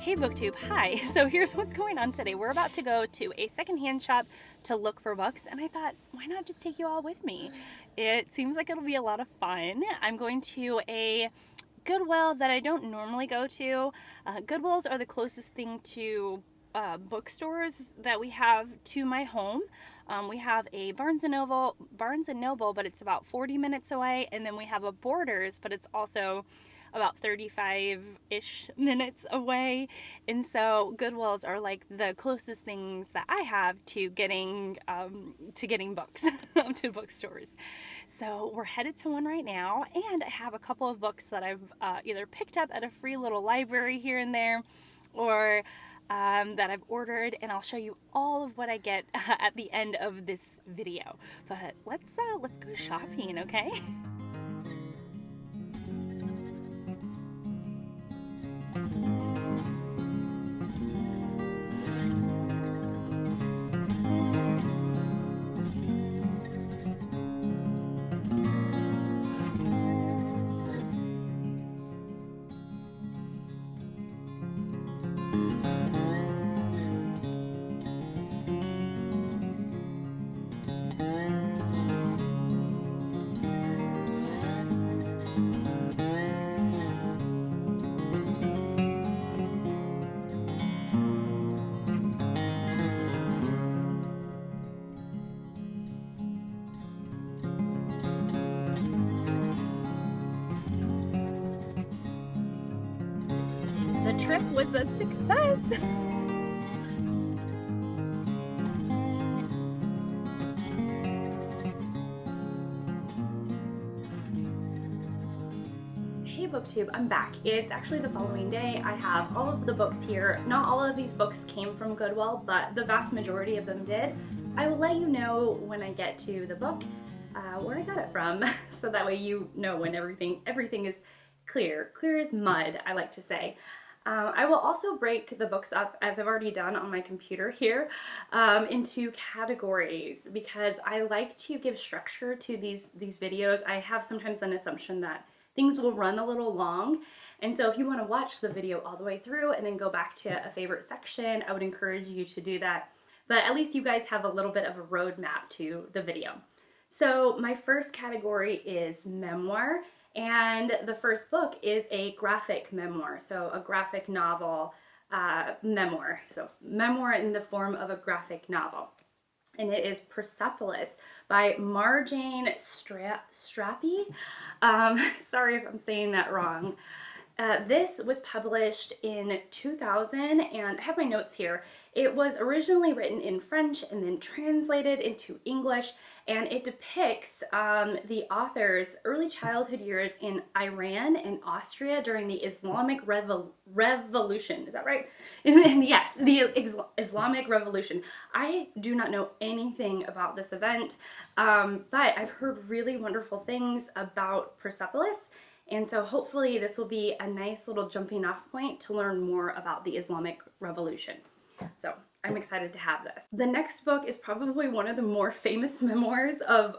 Hey BookTube, hi. So here's what's going on today. We're about to go to a secondhand shop to look for books, and I thought, why not just take you all with me? It seems like it'll be a lot of fun. I'm going to a Goodwill that I don't normally go to. Goodwills are the closest thing to bookstores that we have to my home. We have a Barnes and Noble, but it's about 40 minutes away, and then we have a Borders, but it's also about 35-ish minutes away. And so Goodwills are like the closest things that I have to getting books to bookstores. So we're headed to one right now, and I have a couple of books that I've either picked up at a free little library here and there, or that I've ordered, and I'll show you all of what I get at the end of this video. But let's go shopping, okay? The trip was a success. Hey BookTube, I'm back. It's actually the following day. I have all of the books here. Not all of these books came from Goodwill, but the vast majority of them did. I will let you know when I get to the book where I got it from, so that way you know when everything is clear as mud, I like to say. I will also break the books up, as I've already done on my computer here, into categories, because I like to give structure to these videos. I have sometimes an assumption that things will run a little long, and so if you want to watch the video all the way through and then go back to a favorite section, I would encourage you to do that. But at least you guys have a little bit of a roadmap to the video. So my first category is memoir. And the first book is a graphic memoir, so a graphic novel memoir. So memoir in the form of a graphic novel. And it is Persepolis by Marjane Satrapi. Sorry if I'm saying that wrong. This was published in 2000, and I have my notes here. It was originally written in French and then translated into English, and it depicts the author's early childhood years in Iran and Austria during the Islamic Revolution. Is that right? Yes, the Islamic Revolution. I do not know anything about this event, but I've heard really wonderful things about Persepolis. And so hopefully this will be a nice little jumping off point to learn more about the Islamic Revolution. So I'm excited to have this. The next book is probably one of the more famous memoirs of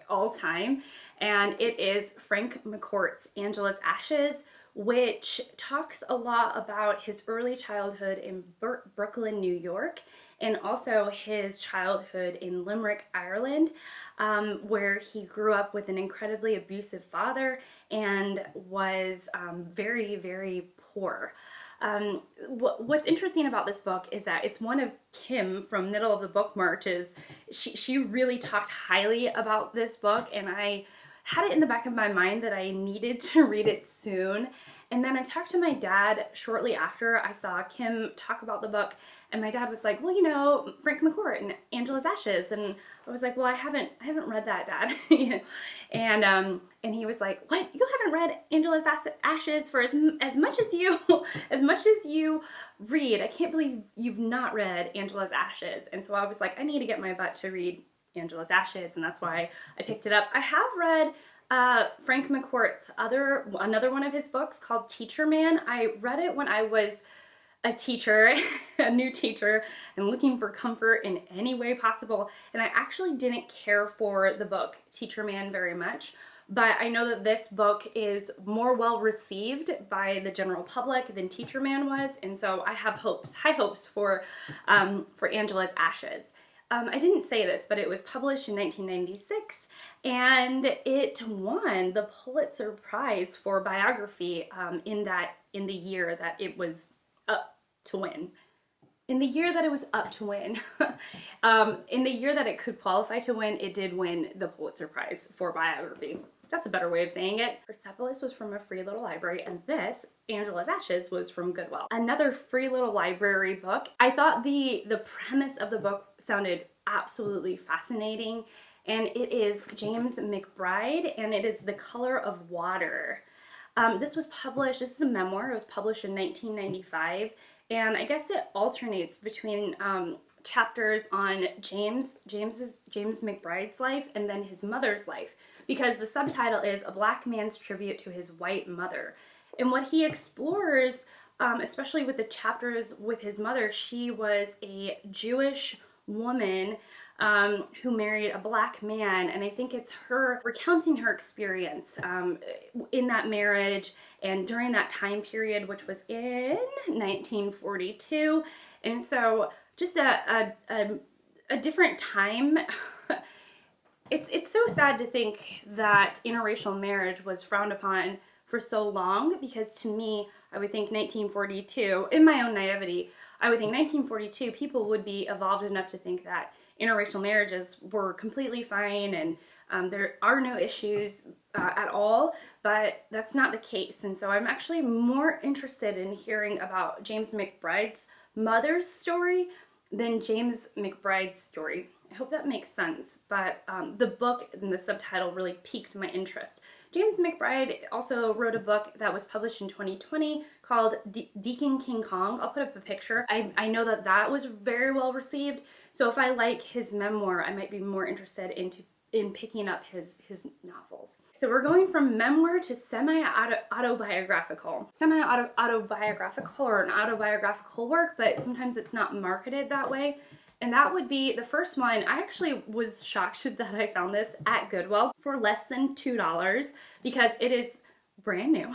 all time, and it is Frank McCourt's Angela's Ashes, which talks a lot about his early childhood in Brooklyn, New York, and also his childhood in Limerick, Ireland, where he grew up with an incredibly abusive father and was very, very poor. What's interesting about this book is that it's one of Kim from Middle of the Book Marches. She really talked highly about this book, and I had it in the back of my mind that I needed to read it soon. And then I talked to my dad shortly after I saw Kim talk about the book, and my dad was like, well, you know, Frank McCourt and Angela's Ashes. And I was like, well, I haven't read that, Dad. You know? And he was like, what? You haven't read Angela's Ashes for as much as you read. I can't believe you've not read Angela's Ashes. And so I was like, I need to get my butt to read Angela's Ashes, and that's why I picked it up. I have read Frank McCourt's another one of his books called Teacher Man. I read it when I was a teacher, a new teacher, and looking for comfort in any way possible. And I actually didn't care for the book Teacher Man very much. but I know that this book is more well received by the general public than Teacher Man was, and so I have high hopes for Angela's Ashes. I didn't say this, but it was published in 1996, and it won the Pulitzer Prize for biography in the year that it was up to win. In the year that it was up to win, in the year that it could qualify to win, it did win the Pulitzer Prize for biography. That's a better way of saying it. Persepolis was from a Free Little Library, and this, Angela's Ashes, was from Goodwill. Another Free Little Library book. I thought the premise of the book sounded absolutely fascinating, and it is James McBride, and it is The Color of Water. This is a memoir. It was published in 1995, and I guess it alternates between chapters on James McBride's life and then his mother's life, because the subtitle is A Black Man's Tribute to His White Mother. And what he explores, especially with the chapters with his mother, she was a Jewish woman who married a black man, and I think it's her recounting her experience in that marriage and during that time period, which was in 1942. And so just a different time. It's so sad to think that interracial marriage was frowned upon for so long, because to me, I would think 1942, in my own naivety, I would think 1942 people would be evolved enough to think that interracial marriages were completely fine and there are no issues at all, but that's not the case. And so I'm actually more interested in hearing about James McBride's mother's story than James McBride's story. I hope that makes sense, but the book and the subtitle really piqued my interest. James McBride also wrote a book that was published in 2020 called Deacon King Kong. I'll put up a picture. I know that was very well received, so if I like his memoir, I might be more interested in picking up his novels. So we're going from memoir to semi-autobiographical. Semi-autobiographical or an autobiographical work, but sometimes it's not marketed that way. And that would be the first one. I actually was shocked that I found this at Goodwill for less than $2 because it is brand new,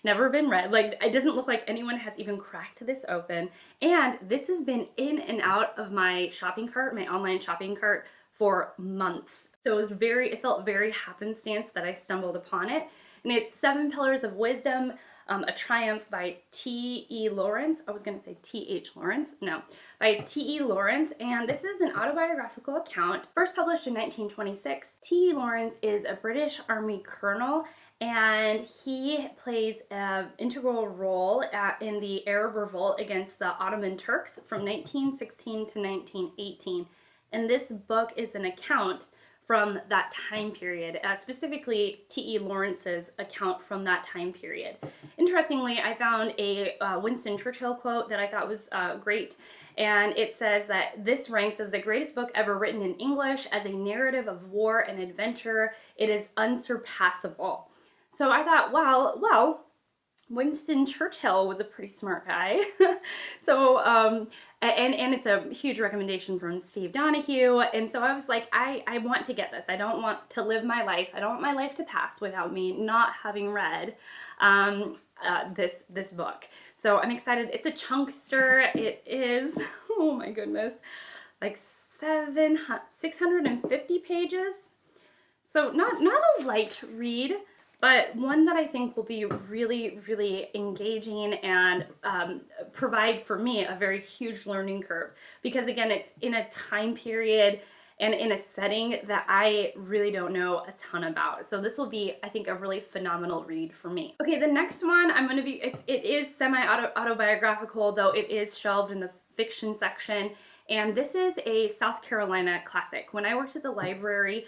never been read. Like, it doesn't look like anyone has even cracked this open. And this has been in and out of my shopping cart, my online shopping cart, for months. So it felt very happenstance that I stumbled upon it. And it's 7 Pillars of Wisdom, A Triumph by T.E. Lawrence. I was going to say T.H. Lawrence. No, by T.E. Lawrence. And this is an autobiographical account, first published in 1926. T.E. Lawrence is a British Army colonel, and he plays an integral role in the Arab revolt against the Ottoman Turks from 1916 to 1918. And this book is an account from that time period, specifically T.E. Lawrence's account from that time period. Interestingly, I found a Winston Churchill quote that I thought was great, and it says that this ranks as the greatest book ever written in English. As a narrative of war and adventure, it is unsurpassable. So I thought, well, Winston Churchill was a pretty smart guy. So, and it's a huge recommendation from Steve Donahue. And so I was like, I want to get this. I don't want to live my life. I don't want my life to pass without me not having read this book. So I'm excited. It's a chunkster. It is, oh my goodness, like 650 pages. So not a light read, but one that I think will be really, really engaging and provide for me a very huge learning curve. Because again, it's in a time period and in a setting that I really don't know a ton about. So this will be, I think, a really phenomenal read for me. Okay, the next one it is semi-autobiographical, though it is shelved in the fiction section. And this is a South Carolina classic. When I worked at the library,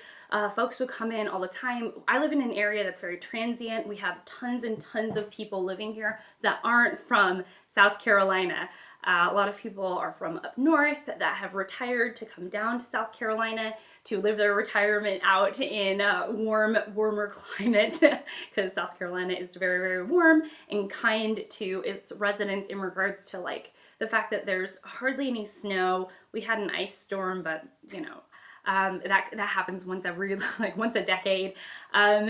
folks would come in all the time. I live in an area that's very transient. We have tons and tons of people living here that aren't from South Carolina. A lot of people are from up north that have retired to come down to South Carolina to live their retirement out in a warmer climate, because South Carolina is very, very warm and kind to its residents in regards to like the fact that there's hardly any snow. We had an ice storm, but you know, That happens once every, like once a decade. And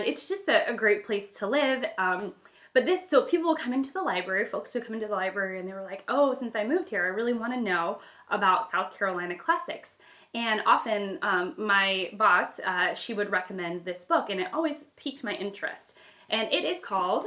it's just a great place to live. So people will come into the library, folks would come into the library and they were like, oh, since I moved here, I really want to know about South Carolina classics. And often my boss, she would recommend this book, and it always piqued my interest. And it is called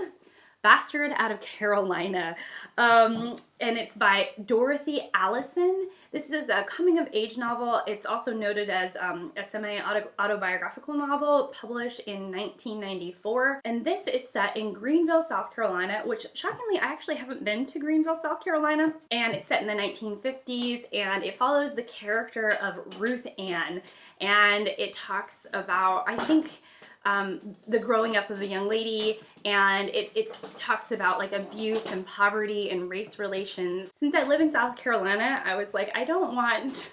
Bastard Out of Carolina. And it's by Dorothy Allison. This is a coming-of-age novel. It's also noted as a semi-autobiographical novel published in 1994. And this is set in Greenville, South Carolina, which shockingly, I actually haven't been to Greenville, South Carolina. And it's set in the 1950s, and it follows the character of Ruth Ann. And it talks about, I think, the growing up of a young lady, and it talks about like abuse and poverty and race relations. Since I live in South Carolina, I was like, I don't want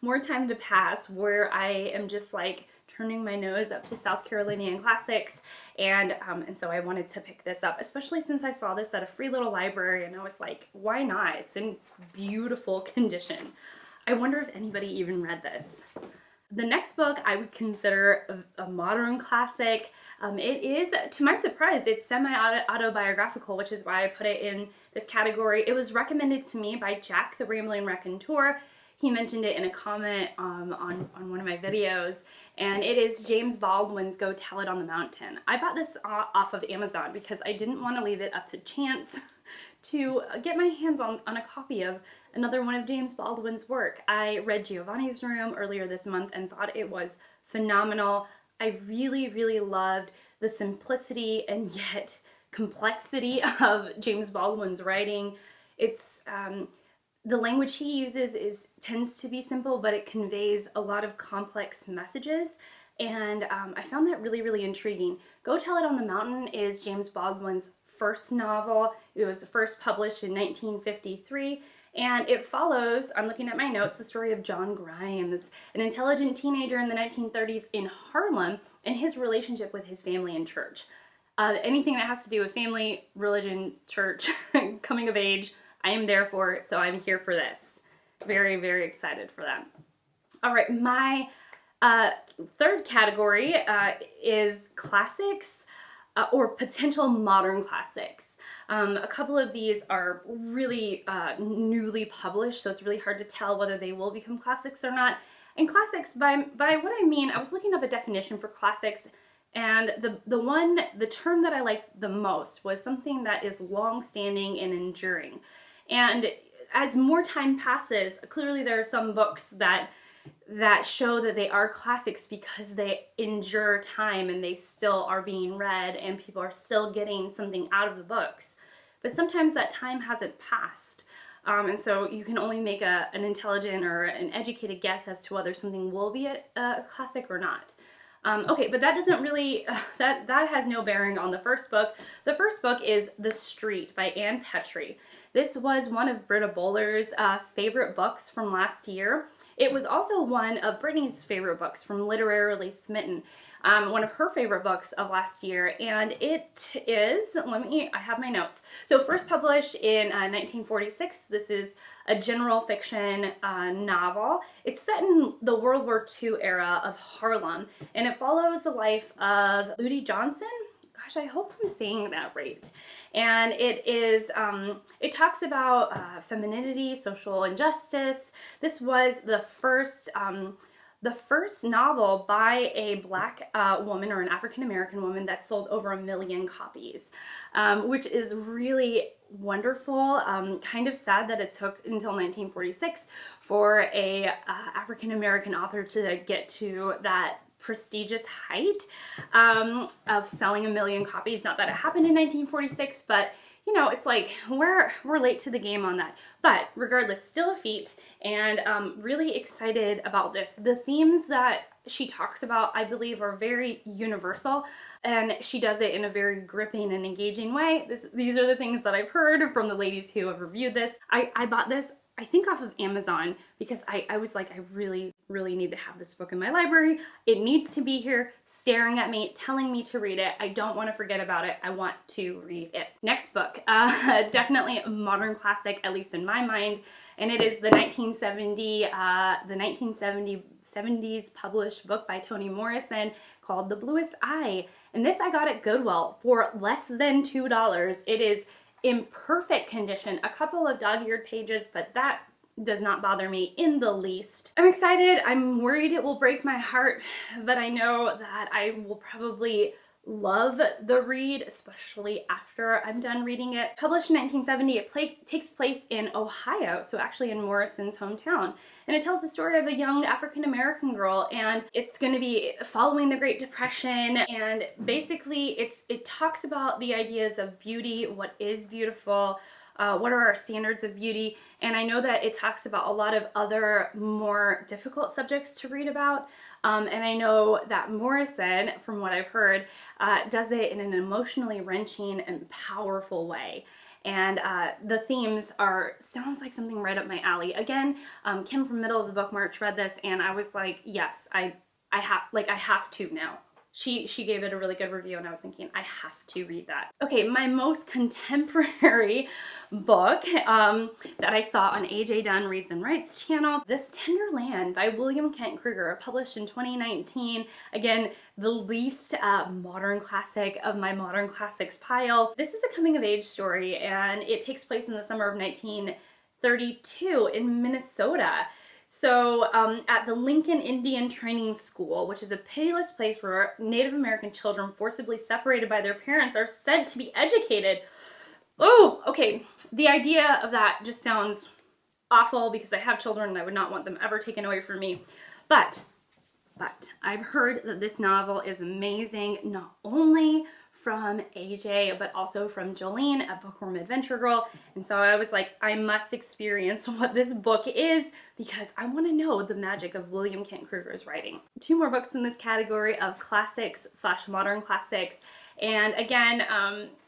more time to pass where I am just like turning my nose up to South Carolinian classics, and so I wanted to pick this up, especially since I saw this at a free little library, and I was like, why not? It's in beautiful condition. I wonder if anybody even read this. The next book I would consider a modern classic. It is, to my surprise, it's semi-autobiographical, which is why I put it in this category. It was recommended to me by Jack, the Rambling Raconteur. He mentioned it in a comment on one of my videos, and it is James Baldwin's Go Tell It on the Mountain. I bought this off of Amazon because I didn't want to leave it up to chance to get my hands on a copy of another one of James Baldwin's work. I read Giovanni's Room earlier this month and thought it was phenomenal. I really, really loved the simplicity and yet complexity of James Baldwin's writing. It's the language he uses tends to be simple, but it conveys a lot of complex messages, and I found that really, really intriguing. Go Tell It on the Mountain is James Baldwin's first novel. It was first published in 1953, and it follows, I'm looking at my notes, the story of John Grimes, an intelligent teenager in the 1930s in Harlem, and his relationship with his family and church. Anything that has to do with family, religion, church, coming of age, I am there for it, so I'm here for this. Very, very excited for that. All right, my third category is classics or potential modern classics. A couple of these are really newly published, so it's really hard to tell whether they will become classics or not. And classics, by what I mean, I was looking up a definition for classics, and the term that I liked the most was something that is long-standing and enduring. And as more time passes, clearly there are some books that show that they are classics because they endure time and they still are being read and people are still getting something out of the books. But sometimes that time hasn't passed. And so you can only make an intelligent or an educated guess as to whether something will be a classic or not. Okay, but that doesn't really, that has no bearing on the first book. The first book is The Street by Ann Petry. This was one of Britta Bowler's favorite books from last year. It was also one of Brittany's favorite books from Literarily Smitten, one of her favorite books of last year, and it is, I have my notes. So first published in 1946, this is a general fiction novel. It's set in the World War II era of Harlem, and it follows the life of Ludi Johnson. Gosh, I hope I'm saying that right. And it is, it talks about femininity, social injustice. This was the first novel by a Black woman or an African-American woman that sold over 1 million copies, which is really wonderful. Kind of sad that it took until 1946 for a African-American author to get to that prestigious height of selling 1 million copies. Not that it happened in 1946, but you know, it's like we're late to the game on that. But regardless, still a feat, and really excited about this. The themes that she talks about, I believe, are very universal, and she does it in a very gripping and engaging way. These are the things that I've heard from the ladies who have reviewed this. I bought this I think off of Amazon, because I was like, I really, really need to have this book in my library. It needs to be here, staring at me, telling me to read it. I don't want to forget about it. I want to read it. Next book, definitely a modern classic, at least in my mind, and it is the 1970s published book by Toni Morrison called The Bluest Eye. And this I got at Goodwill for less than $2. It is in perfect condition, a couple of dog-eared pages, but that does not bother me in the least. I'm excited. I'm worried it will break my heart, but I know that I will probably love the read, especially after I'm done reading it. Published in 1970, it takes place in Ohio, so actually in Morrison's hometown. And it tells the story of a young African-American girl, and it's going to be following the Great Depression, and basically it talks about the ideas of beauty, what is beautiful, what are our standards of beauty, and I know that it talks about a lot of other more difficult subjects to read about. And I know that Morrison, from what I've heard, does it in an emotionally wrenching and powerful way. And the themes sounds like something right up my alley. Again, Kim from Middle of the Book March read this, and I was like, yes, I have to now. She gave it a really good review, and I was thinking, I have to read that. Okay, my most contemporary book that I saw on AJ Dunn Reads and Writes channel, This Tender Land by William Kent Krueger, published in 2019. Again, the least modern classic of my modern classics pile. This is a coming-of-age story, and it takes place in the summer of 1932 in Minnesota. So at the Lincoln Indian Training School, which is a pitiless place where Native American children forcibly separated by their parents are sent to be educated. Oh, okay. The idea of that just sounds awful because I have children and I would not want them ever taken away from me. But I've heard that this novel is amazing, not only from AJ, but also from Jolene, a bookworm adventure girl. And so I was like, I must experience what this book is because I want to know the magic of William Kent Krueger's writing. Two more books in this category of classics / modern classics. And again,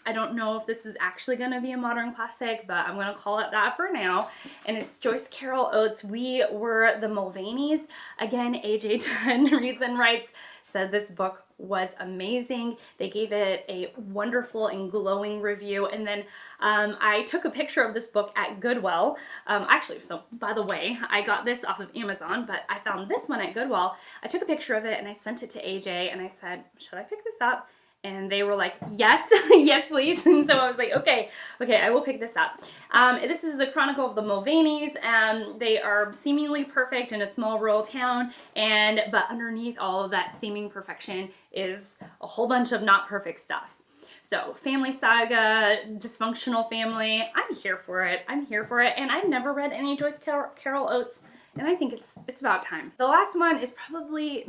I don't know if this is actually going to be a modern classic, but I'm going to call it that for now. And it's Joyce Carol Oates' We Were the Mulvaneys. Again, AJ Dunn Reads and Writes said this book was amazing. They gave it a wonderful and glowing review. And then I took a picture of this book at Goodwill. Actually, so by the way, I got this off of Amazon, but I found this one at Goodwill. I took a picture of it and I sent it to AJ and I said, should I pick this up? And they were like, yes, yes, please. And so I was like, okay, I will pick this up. This is the Chronicle of the Mulvaneys. They are seemingly perfect in a small rural town, but underneath all of that seeming perfection is a whole bunch of not perfect stuff. So family saga, dysfunctional family, I'm here for it. And I've never read any Joyce Carol Oates, and I think it's about time. The last one is probably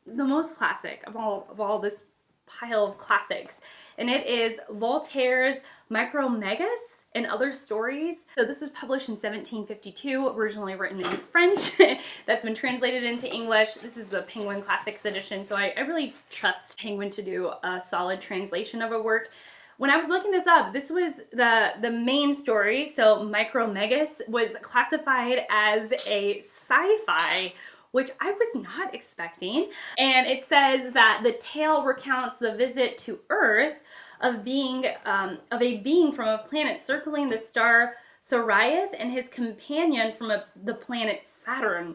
the most classic of all this pile of classics, and it is Voltaire's Micromegas and Other Stories. So this was published in 1752, originally written in French. That's been translated into English. This is the Penguin Classics edition, so I really trust Penguin to do a solid translation of a work. When I was looking this up, this was the main story. So Micromegas was classified as a sci-fi, which I was not expecting. And it says that the tale recounts the visit to Earth of a being from a planet circling the star Sirius and his companion from the planet Saturn.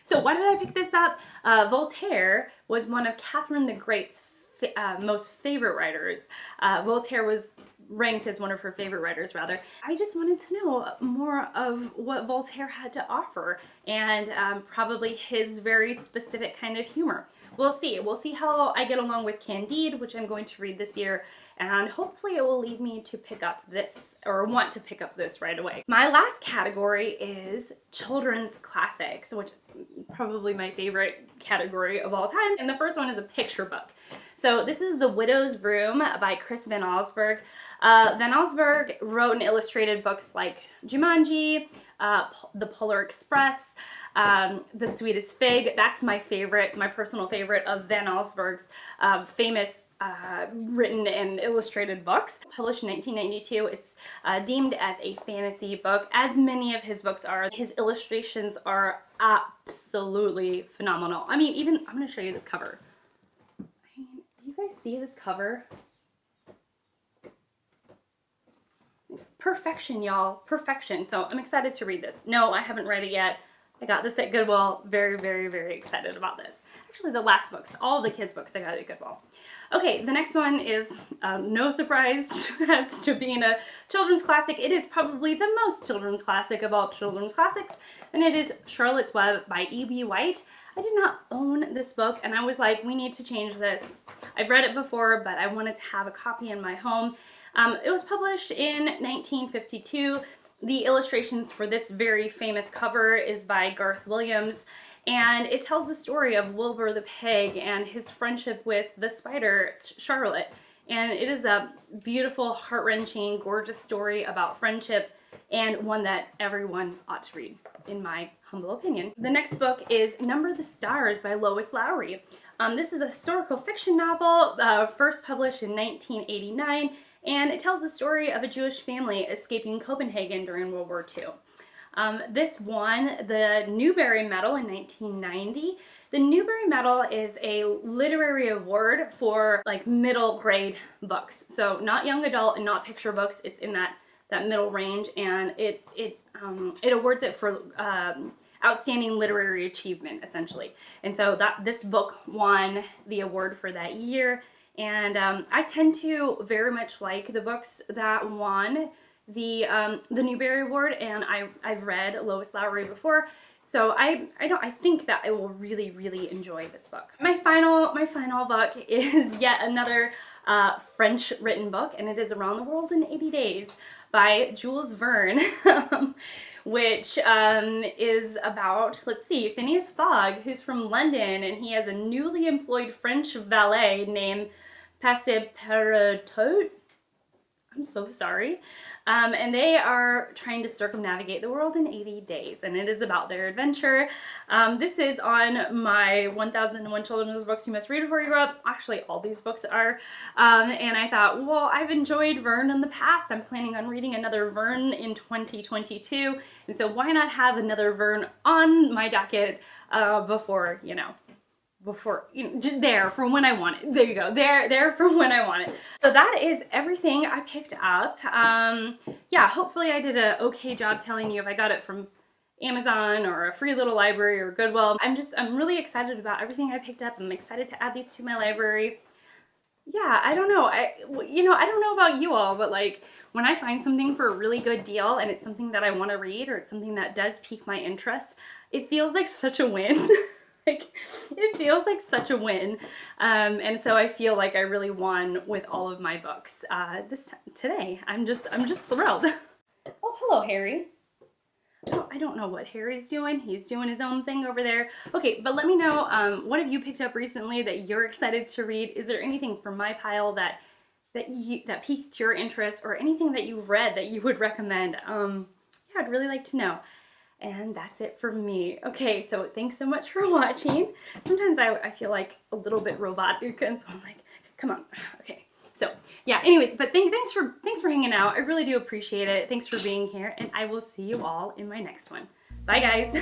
So why did I pick this up? Voltaire was one of Catherine the Great's most favorite writers. Voltaire was ranked as one of her favorite writers, rather. I just wanted to know more of what Voltaire had to offer, and probably his very specific kind of humor. We'll see. We'll see how I get along with Candide, which I'm going to read this year, and hopefully it will lead me to pick up this, or want to pick up this right away. My last category is children's classics, which is probably my favorite category of all time, and the first one is a picture book. So this is The Widow's Broom by Chris Van Allsburg. Van Allsburg wrote and illustrated books like Jumanji, The Polar Express, The Sweetest Fig. That's my favorite, my personal favorite of Van Allsburg's famous written and illustrated books. Published in 1992, it's deemed as a fantasy book, as many of his books are. His illustrations are absolutely phenomenal. I mean, even, I'm going to show you this cover. Do you guys see this cover? Perfection, y'all. Perfection. So I'm excited to read this. No, I haven't read it yet. I got this at Goodwill. Very, very, very excited about this. Actually, the last books, all the kids' books I got at Goodwill. Okay, the next one is no surprise as to being a children's classic. It is probably the most children's classic of all children's classics, and it is Charlotte's Web by E.B. White. I did not own this book, and I was like, we need to change this. I've read it before, but I wanted to have a copy in my home. It was published in 1952. The illustrations for this very famous cover is by Garth Williams, and it tells the story of Wilbur the Pig and his friendship with the spider, Charlotte. And it is a beautiful, heart-wrenching, gorgeous story about friendship, and one that everyone ought to read, in my humble opinion. The next book is Number the Stars by Lois Lowry. This is a historical fiction novel, first published in 1989, and it tells the story of a Jewish family escaping Copenhagen during World War II. This won the Newbery Medal in 1990. The Newbery Medal is a literary award for like middle grade books. So not young adult and not picture books. It's in that middle range, and it awards it for outstanding literary achievement, essentially. And so this book won the award for that year. And I tend to very much like the books that won the Newbery Award, and I've read Lois Lowry before, so I think that I will really, really enjoy this book. My final book is yet another French written book, and it is Around the World in 80 Days by Jules Verne, which is about, let's see, Phineas Fogg, who's from London, and he has a newly employed French valet named Persepolis. I'm so sorry. And they are trying to circumnavigate the world in 80 days, and it is about their adventure. This is on my 1001 Children's Books You Must Read Before You Grow Up. Actually, all these books are. And I thought, well, I've enjoyed Verne in the past. I'm planning on reading another Verne in 2022, and so why not have another Verne on my docket before, there for when I want it. There you go. There for when I want it. So that is everything I picked up. Yeah, hopefully I did an okay job telling you if I got it from Amazon or a free little library or Goodwill. I'm really excited about everything I picked up. I'm excited to add these to my library. Yeah, I don't know. I don't know about you all, but like when I find something for a really good deal and it's something that I want to read, or it's something that does pique my interest, it feels like such a win. Like, it feels like such a win, and so I feel like I really won with all of my books today. I'm just thrilled. Oh, hello, Harry. I don't know what Harry's doing. He's doing his own thing over there. Okay, but let me know, what have you picked up recently that you're excited to read? Is there anything from my pile that piqued your interest, or anything that you've read that you would recommend? Yeah, I'd really like to know. And that's it for me. Okay, so thanks so much for watching. Sometimes I feel like a little bit robotic, and so I'm like, come on. Okay, so yeah, anyways, but thanks for hanging out. I really do appreciate it. Thanks for being here, and I will see you all in my next one. Bye, guys.